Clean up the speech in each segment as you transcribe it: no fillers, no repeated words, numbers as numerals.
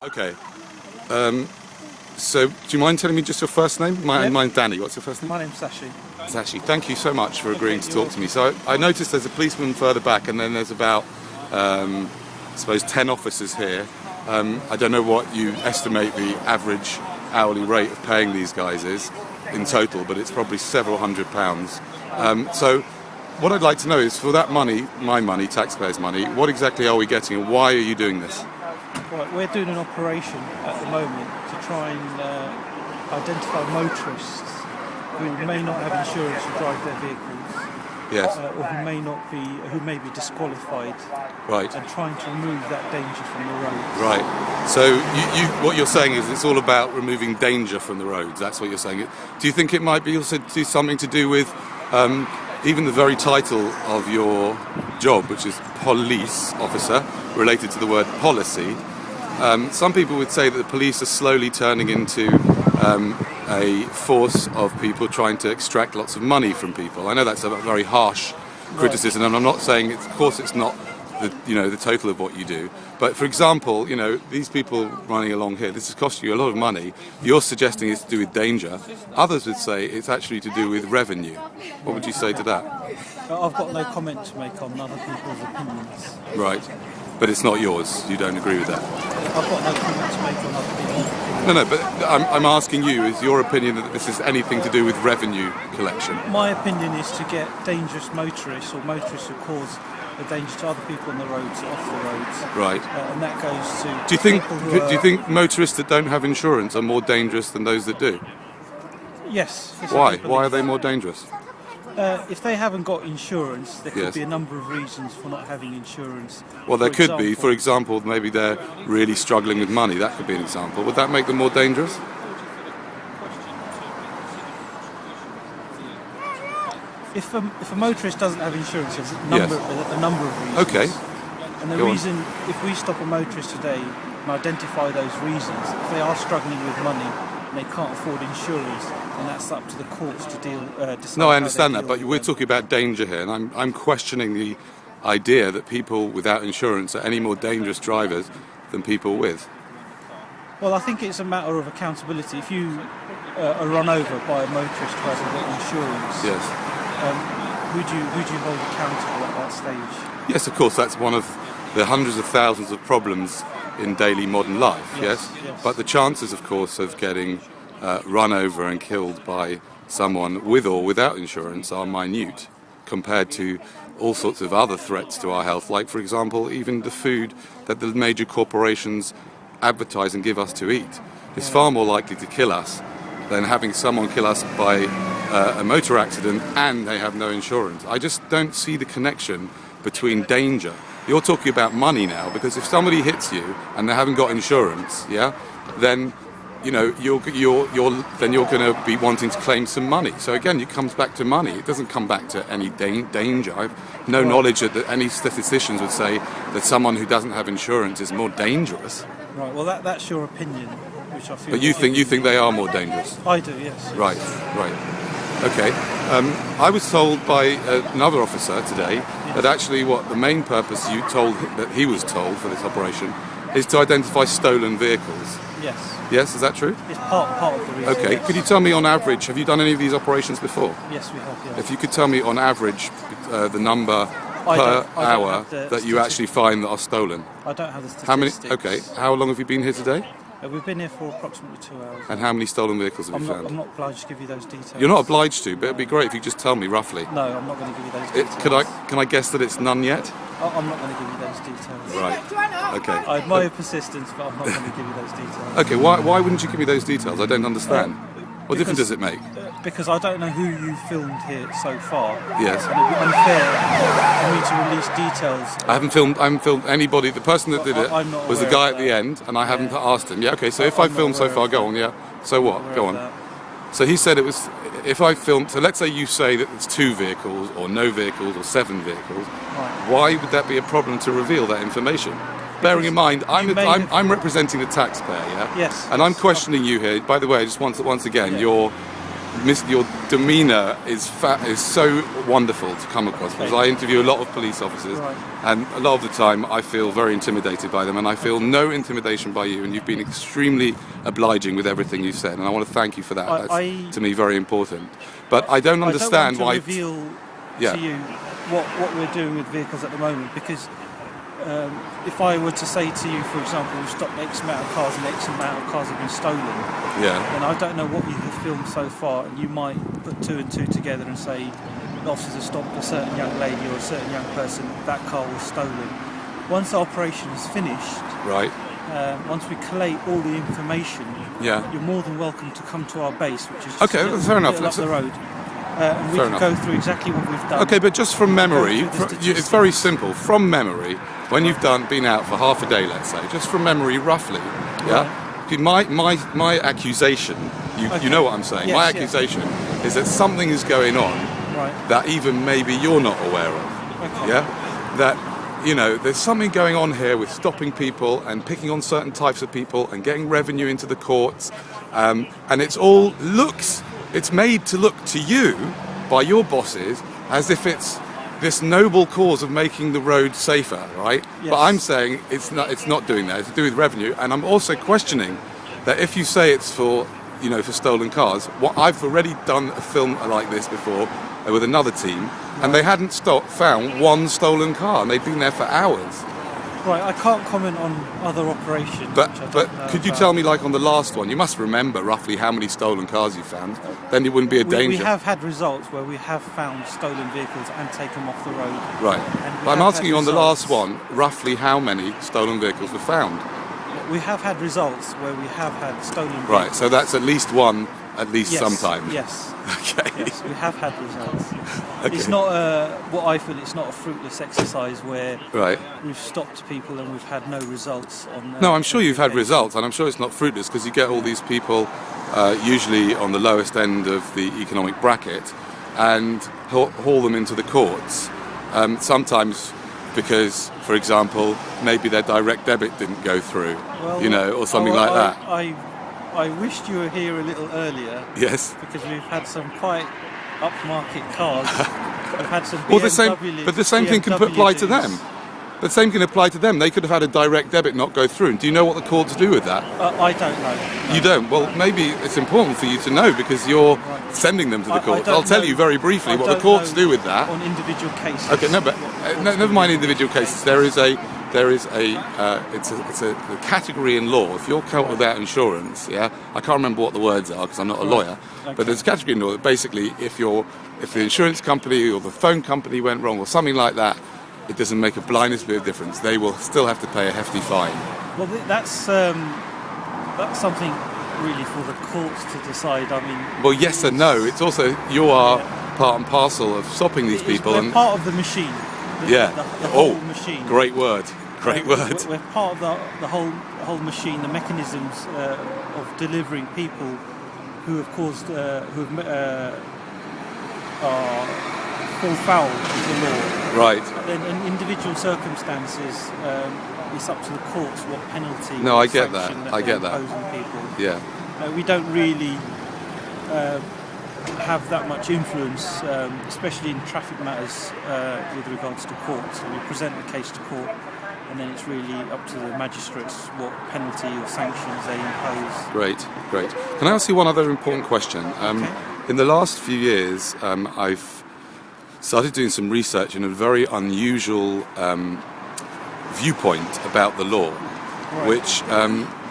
Okay. So, do you mind telling me just your first name? Mine's Danny. What's your first name? My name's Sashi. Sashi. Thank you so much for agreeing to talk to me. So, I noticed there's a policeman further back, and then there's about, I suppose, 10 officers here. I don't know what you estimate the average hourly rate of paying these guys is in total, but it's probably several £100s. So, what I'd like to know is, for that money, my money, taxpayers' money, what exactly are we getting, and why are you doing this? Right, we're doing an operation at the moment to try and identify motorists who may not have insurance to drive their vehicles, Yes. or who may be disqualified, Right. and trying to remove that danger from the roads. Right. So what you're saying is it's all about removing danger from the roads. That's what you're saying. Do you think it might be also something to do with even the very title of your job, which is police officer, related to the word policy? Some people would say that the police are slowly turning into a force of people trying to extract lots of money from people. I know that's a very harsh criticism, and I'm not saying, of course, it's not the total of what you do. But for example, these people running along here, this is costing you a lot of money. You're suggesting it's to do with danger. Others would say it's actually to do with revenue. What would you say to that? I've got no comment to make on other people's opinions. Right. But it's not yours. You don't agree with that. I've got no comment to make on other people's opinions. No, but I'm asking you, is your opinion that this is anything to do with revenue collection? My opinion is to get dangerous motorists or motorists who cause a danger to other people on the roads off the roads. Right. And that goes to Do you think motorists that don't have insurance are more dangerous than those that do? Yes. Why? Why are they more dangerous? If they haven't got insurance, there could Yes. be a number of reasons for not having insurance. Well, there could be. For example, maybe they're really struggling with money. That could be an example. Would that make them more dangerous? If a motorist doesn't have insurance, there's a number of reasons. Okay. And the reason, if we stop a motorist today and identify those reasons, if they are struggling with money and they can't afford insurance, then that's up to the courts to decide. No, I understand that, but we're talking about danger here, and I'm questioning the idea that people without insurance are any more dangerous drivers than people with. Well, I think it's a matter of accountability. If you are run over by a motorist who hasn't got insurance, Yes. who do you hold accountable at that stage? Yes, of course, that's one of the hundreds of thousands of problems in daily modern life, yes? Yes. But the chances, of course, of getting run over and killed by someone with or without insurance are minute compared to all sorts of other threats to our health, like, for example, even the food that the major corporations advertise and give us to eat. It's far more likely to kill us than having someone kill us by a motor accident and they have no insurance. I just don't see the connection between danger. You're talking about money now, because if somebody hits you and they haven't got insurance, then you're going to be wanting to claim some money. So again, it comes back to money. It doesn't come back to any danger. I've no knowledge that any statisticians would say that someone who doesn't have insurance is more dangerous. Right. Well, that's your opinion, which I feel. But you think they are more dangerous? I do. Yes. Right. Okay. I was told by another officer today that actually the main purpose that he was told for this operation is to identify stolen vehicles. Yes. Yes, is that true? It's part of the reason. Okay. Could you tell me on average, have you done any of these operations before? Yes, we have. Yeah. If you could tell me on average the number per hour that you actually find that are stolen. I don't have the statistics. How many? Okay. How long have you been here today? We've been here for approximately 2 hours. And how many stolen vehicles have you found? I'm not obliged to give you those details. You're not obliged to, but it'd be great if you just tell me roughly. No, I'm not going to give you those details. Can I guess that it's none yet? I'm not going to give you those details. Right. Okay. I admire persistence, but I'm not going to give you those details. Okay. Why wouldn't you give me those details? I don't understand. What difference does it make? Because I don't know who you filmed here so far. Yes. And it'd be unfair for me to release details. I haven't filmed anybody. The person that did it was the guy at the end, and I haven't asked him. Yeah. Okay. So if I filmed so far, go on. Yeah. So what? Go on. So he said it was. If I filmed, so let's say you say that it's 2 vehicles, or no vehicles, or 7 vehicles. Right. Why would that be a problem to reveal that information? Bearing in mind, I'm representing the taxpayer, yeah? Yes. And I'm questioning you here. By the way, just once again, Yeah. your demeanour is so wonderful to come across, because I interview a lot of police officers, Right. and a lot of the time I feel very intimidated by them, and I feel no intimidation by you, and you've been extremely obliging with everything you've said, and I want to thank you for that. That's to me very important. But I don't understand I don't want why. to reveal Yeah. to you what we're doing with vehicles at the moment, because if I were to say to you, for example, we've stopped X amount of cars and X amount of cars have been stolen, Yeah. then I don't know what you have filmed so far, and you might put two and two together and say the officers have stopped a certain young lady or a certain young person, that car was stolen. Once the operation is finished, Right. once we collate all the information, Yeah. you're more than welcome to come to our base, which is just Okay, a little, fair enough. little up the road. And we Fair can enough. go through exactly what we've done. Okay, but just from memory, Go through the it's very statistics. simple. From memory, when you've been out for half a day, let's say, just from memory, roughly, yeah. My accusation, you know what I'm saying. Yes, my yes. accusation is that something is going on Right. that even maybe you're not aware of. Okay. Yeah, that there's something going on here with stopping people and picking on certain types of people and getting revenue into the courts, and it's made to look to you by your bosses as if it's this noble cause of making the road safer, right? Yes. But I'm saying it's not doing that. It's to do with revenue, and I'm also questioning that if you say it's for stolen cars. What I've already done a film like this before with another team, and they hadn't found one stolen car, and they'd been there for hours. Right, I can't comment on other operations. But which I don't know could you about. tell me, like on the last one, you must remember roughly how many stolen cars you found. Then it wouldn't be a danger. We have had results where we have found stolen vehicles and taken them off the road. Right. And we But I'm have asking had you on the last results. one, roughly how many stolen vehicles were found. We have had results where we have had stolen vehicles. Right. So that's at least one, Yes, sometimes. Yes. Okay. Yes, we have had results. Okay. It's not what I feel. It's not a fruitless exercise where Right. we've stopped people and we've had no results on. No, I'm sure you've had every case. results, and I'm sure it's not fruitless, because you get all these people, usually on the lowest end of the economic bracket, and haul them into the courts. Sometimes because, for example, maybe their direct debit didn't go through, Well, or something like that. I wished you were here a little earlier Yes. because we've had some quite upmarket cars. We've had some Well, BMW, but the same thing can apply to them. The same can apply to them. They could have had a direct debit not go through. Do you know what the courts do with that? I don't know. No. You don't? Well, maybe it's important for you to know, because you're sending them to the I courts. don't I'll tell know- you very briefly I what the don't courts know do with that. on individual cases. Okay, no, but never mind individual cases. There is a category in law. If you're caught without insurance, yeah, I can't remember what the words are because I'm not a lawyer. Okay. But there's a category in law that basically, if the insurance company or the phone company went wrong or something like that, it doesn't make a blindest bit of difference. They will still have to pay a hefty fine. Well, that's something really for the courts to decide. I mean, Well, yes and no. It's also you are part and parcel of stopping these people, we're and part of the machine. yeah, the whole machine. great word, great word. We're part of the whole machine, the mechanisms of delivering people who have caused, are fall foul of the law. Right. Then in individual circumstances, it's up to the courts what penalty. No, or I get that. sanction I get they're that. imposing people. Yeah. We don't really have that much influence, especially in traffic matters with regards to courts. We present the case to court, and then it's really up to the magistrates what penalty or sanctions they impose. Great, great. Can I ask you one other important question? Okay. In the last few years, I've started doing some research in a very unusual viewpoint about the law, which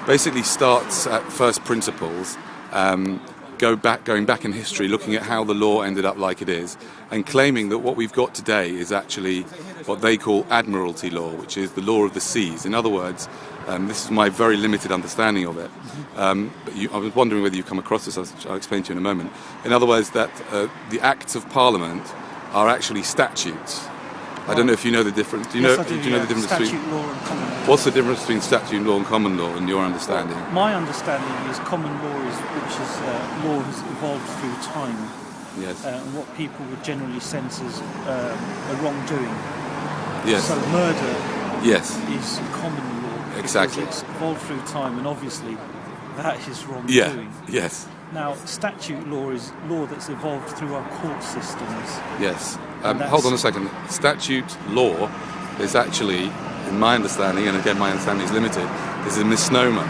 basically starts at first principles, going back in history, looking at how the law ended up like it is, and claiming that what we've got today is actually what they call admiralty law, which is the law of the seas. In other words, this is my very limited understanding of it. But I was wondering whether you've come across this. I'll explain to you in a moment. In other words, that the acts of Parliament are actually statutes. I don't know if you know the difference. Do you Yes, know? I do, Do you know yeah. the difference Statute between? law and common law. What's the difference between statute law and common law, in your understanding? My understanding is common law which is law has evolved through time, Yes. and what people would generally sense as a wrongdoing. Yes. So murder Yes. is common law. Exactly. Because it's evolved through time, and obviously that is Yeah. wrongdoing. Yes. Now, statute law is law that's evolved through our court systems. Yes. And that's- Hold on a second. Statute law is actually, in my understanding, and again my understanding is limited, is a misnomer.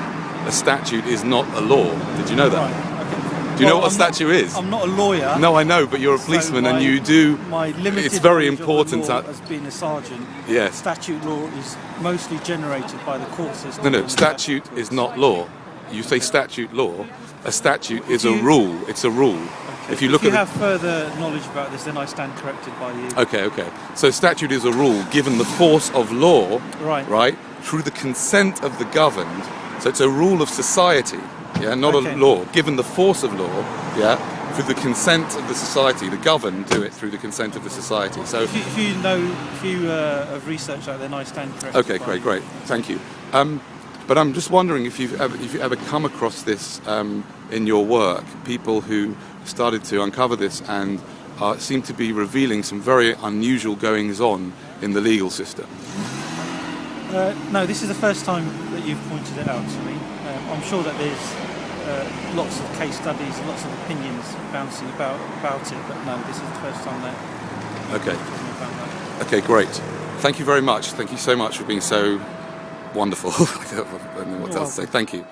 A statute is not a law. Did you know that? Right, okay. Do you know Well, what a statute is? I'm not a lawyer. No, I know, but you're a so policeman and my- you do. My limited It's very knowledge of the important law to- as being a sergeant. Yes. Statute law is mostly generated by the court system. No, no, and statute statutory is not law. You say statute law. A statute is a you- rule. It's a rule. Okay. If you look if you at have further knowledge about this, then I stand corrected by you. Okay. So statute is a rule given the force of law, Right. through the consent of the governed. So it's a rule of society, yeah, not Okay. a law. Given the force of law, yeah, through the consent of the society, the governed do it through the consent of the society. So If you have researched that, then I stand corrected. okay, by great, you. thank you. But I'm just wondering if you've ever come across this in your work, people who started to uncover this and seem to be revealing some very unusual goings-on in the legal system. No, this is the first time that you've pointed it out to me. I'm sure that there's lots of case studies, lots of opinions bouncing about it, but no, this is the first time that Okay. you've told me about that. Okay, great. Thank you very much. Thank you so much for being so wonderful. I don't know what else to say. Thank you.